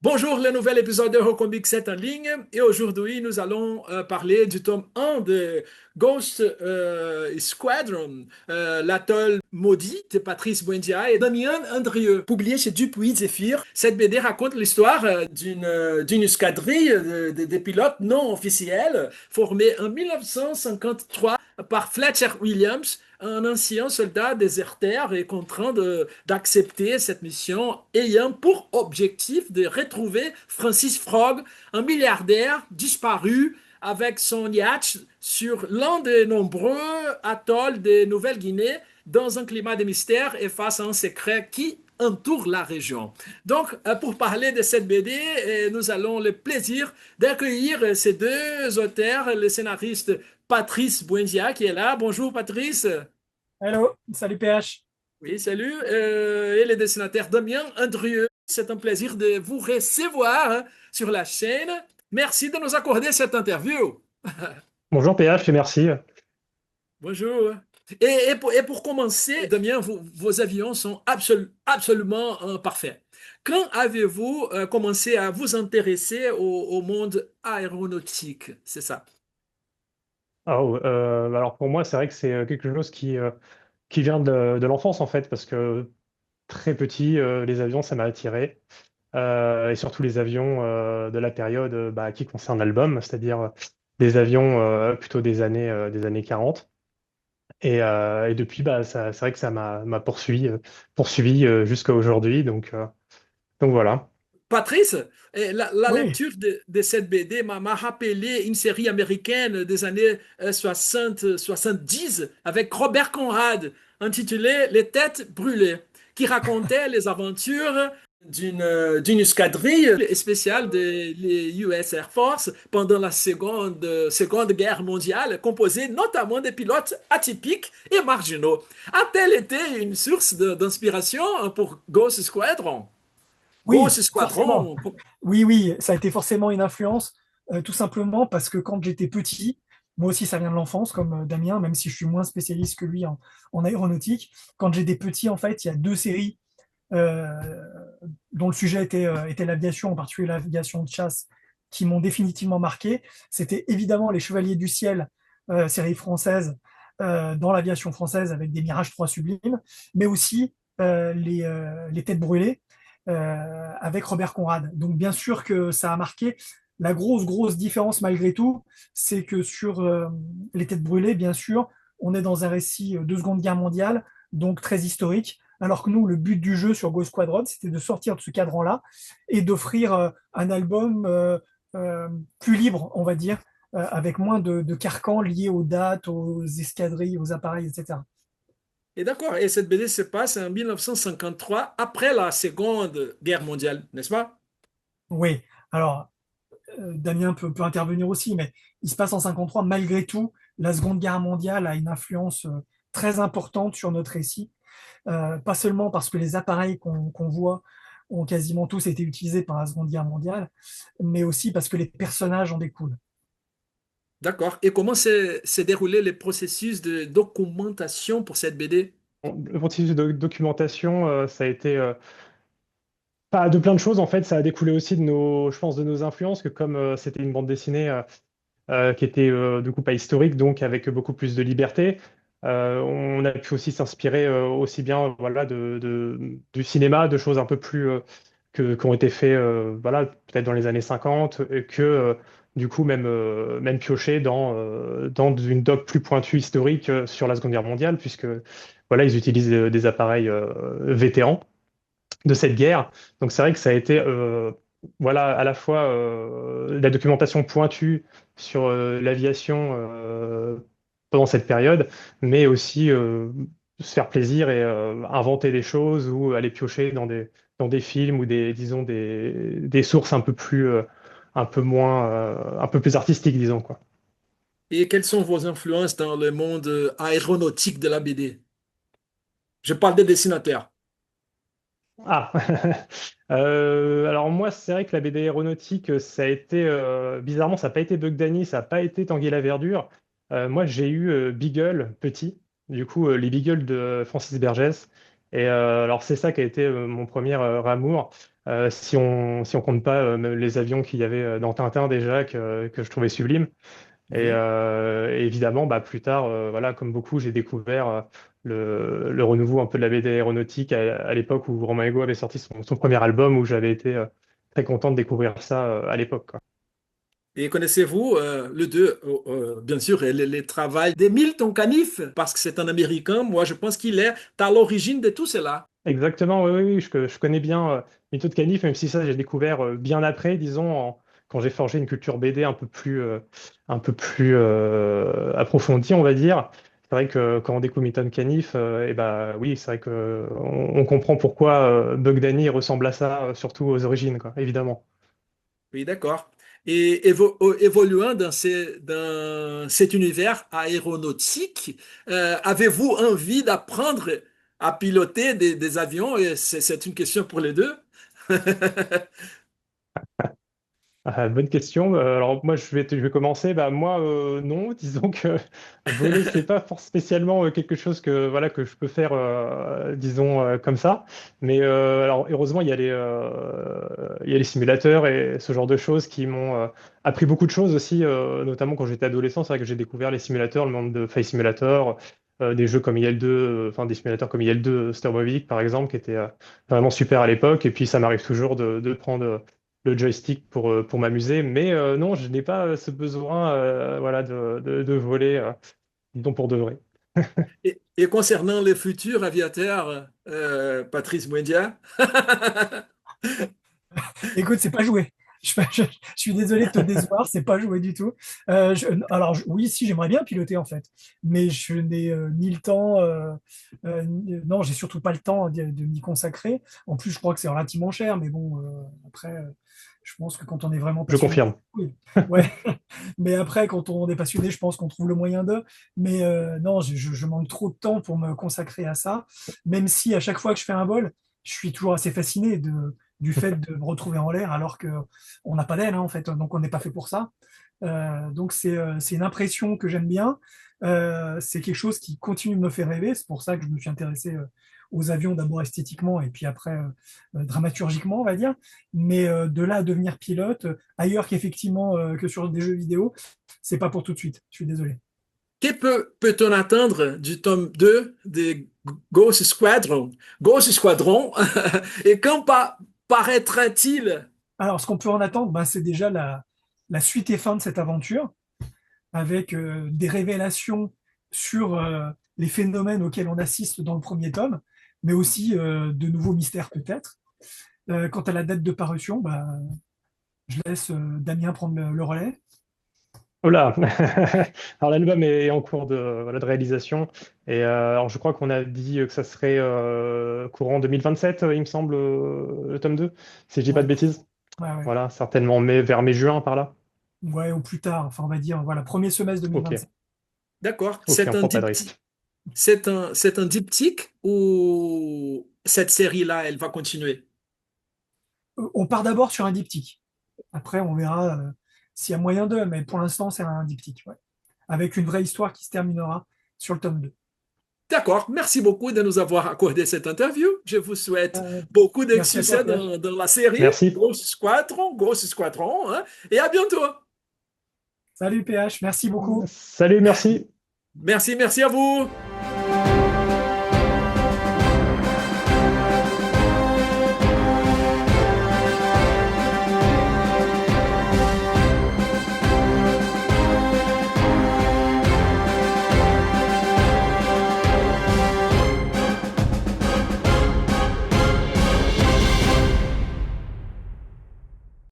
Bonjour, le nouvel épisode de Eurocomics 7 en ligne et aujourd'hui nous allons parler du tome 1 de Ghost Squadron, l'atoll maudit de Patrice Buendia et Damien Andrieux, publié chez Dupuis Zéphyr. Cette BD raconte l'histoire d'une escadrille de pilotes non officiels formée en 1953 par Fletcher Williams, un ancien soldat déserteur et contraint d'accepter cette mission ayant pour objectif de retrouver Francis Frog, un milliardaire disparu avec son yacht sur l'un des nombreux atolls de Nouvelle-Guinée dans un climat de mystère et face à un secret qui entoure la région. Donc, pour parler de cette BD, nous allons le plaisir d'accueillir ces deux auteurs, le scénariste Patrice Buendia qui est là. Bonjour Patrice. Hello, salut PH. Oui, salut. Et le dessinateur Damien Andrieux. C'est un plaisir de vous recevoir sur la chaîne. Merci de nous accorder cette interview. Bonjour PH et merci. Bonjour. Et pour commencer, Damien, vos avions sont absolument parfaits. Quand avez-vous commencé à vous intéresser au monde aéronautique? C'est ça. Alors pour moi, c'est vrai que c'est quelque chose qui vient de l'enfance en fait, parce que très petit, les avions, ça m'a attiré. Et surtout les avions de la période qui concerne l'album, c'est-à-dire des avions plutôt des années 40. Et depuis, c'est vrai que ça m'a poursuivi jusqu'à aujourd'hui. Donc voilà. Patrice, la Oui, lecture de cette BD m'a rappelé une série américaine des années 60-70 avec Robert Conrad, intitulée Les Têtes brûlées, qui racontait les aventures d'une escadrille spéciale de l'US Air Force pendant la seconde Guerre mondiale, composée notamment de pilotes atypiques et marginaux. A-t-elle été une source d'inspiration pour Ghost Squadron? oui, Ghost forcément. Squadron. Oui, oui, ça a été forcément une influence, tout simplement parce que quand j'étais petit, moi aussi ça vient de l'enfance, comme Damien, même si je suis moins spécialiste que lui en aéronautique. Quand j'étais petit, en fait, il y a deux séries euh, dont le sujet était l'aviation, en particulier l'aviation de chasse, qui m'ont définitivement marqué. C'était évidemment Les Chevaliers du Ciel, série française, dans l'aviation française avec des Mirage 3 sublimes, mais aussi les Têtes brûlées avec Robert Conrad. Donc bien sûr que ça a marqué. La grosse différence malgré tout, c'est que sur les Têtes brûlées, bien sûr, on est dans un récit de Seconde Guerre mondiale, donc très historique, alors que nous, le but du jeu sur Ghost Squadron, c'était de sortir de ce cadran-là et d'offrir un album plus libre, on va dire, avec moins de carcans liés aux dates, aux escadrilles, aux appareils, etc. Et d'accord, et cette BD se passe en 1953, après la Seconde Guerre mondiale, n'est-ce pas? Oui, alors Damien peut intervenir aussi, mais il se passe en 53. Malgré tout, la Seconde Guerre mondiale a une influence très importante sur notre récit. Pas seulement parce que les appareils qu'on voit ont quasiment tous été utilisés par la Seconde Guerre mondiale, mais aussi parce que les personnages en découlent. D'accord. Et comment s'est déroulé le processus de documentation pour cette BD? Le processus de documentation, ça a été pas de plein de choses en fait. Ça a découlé aussi je pense, de nos influences, que comme c'était une bande dessinée qui était du coup pas historique, donc avec beaucoup plus de liberté. On a pu aussi s'inspirer aussi bien voilà, du cinéma, de choses un peu plus qui ont été faites voilà, peut-être dans les années 50, et que du coup même piocher dans une doc plus pointue historique sur la Seconde Guerre mondiale, puisque voilà, ils utilisent des appareils vétérans de cette guerre. Donc c'est vrai que ça a été voilà, à la fois la documentation pointue sur l'aviation pendant cette période, mais aussi se faire plaisir et inventer des choses ou aller piocher dans des films ou disons, des sources un peu plus, un peu moins, un peu plus artistiques, disons, quoi. Et quelles sont vos influences dans le monde aéronautique de la BD? Je parle des dessinateurs. Ah, alors moi, c'est vrai que la BD aéronautique, ça a été, bizarrement, ça n'a pas été Bug Danny, ça n'a pas été Tanguy la Verdure. Moi, j'ai eu Beagle petit, du coup, les Beagles de Francis Bergès. Et alors, c'est ça qui a été mon premier amour. si on compte pas les avions qu'il y avait dans Tintin déjà, que je trouvais sublimes. Oui. Et évidemment, bah, plus tard, voilà, comme beaucoup, j'ai découvert le renouveau un peu de la BD aéronautique à l'époque où Romain Ego avait sorti son premier album, où j'avais été très content de découvrir ça à l'époque, quoi. Et connaissez-vous le deux, bien sûr, les travaux de Milton Caniff, parce que c'est un Américain, moi je pense qu'il est à l'origine de tout cela. Exactement, oui, oui, oui, je connais bien Mytho de Canif, même si ça, j'ai découvert bien après, disons, quand j'ai forgé une culture BD un peu plus approfondie, on va dire. C'est vrai que quand on découvre Mytho de Canif, et bah, oui, c'est vrai que on comprend pourquoi Bugdani ressemble à ça, surtout aux origines, quoi, évidemment. Oui, d'accord. Et évoluant dans cet univers aéronautique, avez-vous envie d'apprendre à piloter des avions? Et c'est une question pour les deux. Ah, bonne question. Alors moi, je vais commencer. Bah, moi, non. Disons que voler, c'est pas spécialement quelque chose que je peux faire, disons, comme ça. Mais alors, heureusement, il y a les simulateurs et ce genre de choses qui m'ont appris beaucoup de choses aussi, notamment quand j'étais adolescent. C'est vrai que j'ai découvert les simulateurs, le monde de Flight Simulator, des jeux comme IL-2, enfin des simulateurs comme IL-2 Stormovic, par exemple, qui étaient vraiment super à l'époque. Et puis, ça m'arrive toujours de prendre le joystick pour m'amuser. Mais non, je n'ai pas ce besoin voilà, de voler, disons pour de vrai. Et concernant les futurs aviateurs, Patrice Buendia, Écoute, c'est pas joué. Je suis désolé de te décevoir, c'est pas joué du tout. Oui, si, j'aimerais bien piloter en fait, mais je n'ai ni le temps, non, j'ai surtout pas le temps de m'y consacrer. En plus, je crois que c'est relativement cher, mais bon, après, je pense que quand on est vraiment Je passionné, confirme. oui, ouais. Mais après, quand on est passionné, je pense qu'on trouve le moyen de. Mais non, je manque trop de temps pour me consacrer à ça, même si à chaque fois que je fais un vol, je suis toujours assez fasciné du fait de me retrouver en l'air alors que on n'a pas d'aile, hein, en fait, donc on n'est pas fait pour ça. Donc c'est une impression que j'aime bien. C'est quelque chose qui continue de me faire rêver. C'est pour ça que je me suis intéressé aux avions d'abord esthétiquement et puis après dramaturgiquement, on va dire. Mais de là à devenir pilote, ailleurs qu'effectivement que sur des jeux vidéo, c'est pas pour tout de suite. Je suis désolé. que peut-on attendre du tome 2 de Ghost Squadron? Ghost Squadron, et quand paraîtra-t-il? Alors, ce qu'on peut en attendre, ben, c'est déjà la suite et fin de cette aventure, avec des révélations sur les phénomènes auxquels on assiste dans le premier tome, mais aussi de nouveaux mystères peut-être. Quant à la date de parution, bah, je laisse Damien prendre le relais. Oh là! Alors l'album est en cours voilà, de réalisation. Et alors je crois qu'on a dit que ça serait courant 2027, il me semble, le tome 2, si je dis pas Ouais, de bêtises. ouais, ouais. Voilà, certainement vers mai-juin par là. Ouais, au plus tard, enfin on va dire, voilà, premier semestre Ok, 2027. D'accord, ok, c'est on un prend pas de diptyque, risque. c'est un diptyque ou cette série-là, elle va continuer? On part d'abord sur un diptyque. Après, on verra s'il y a moyen d'eux, mais pour l'instant, c'est un diptyque, ouais. Avec une vraie histoire qui se terminera sur le tome 2. D'accord, merci beaucoup de nous avoir accordé cette interview. Je vous souhaite beaucoup de Merci à toi, succès PH. dans la série Merci. Ghost Squadron, hein, et à bientôt. Salut PH, merci beaucoup. Salut, merci. Merci, merci à vous.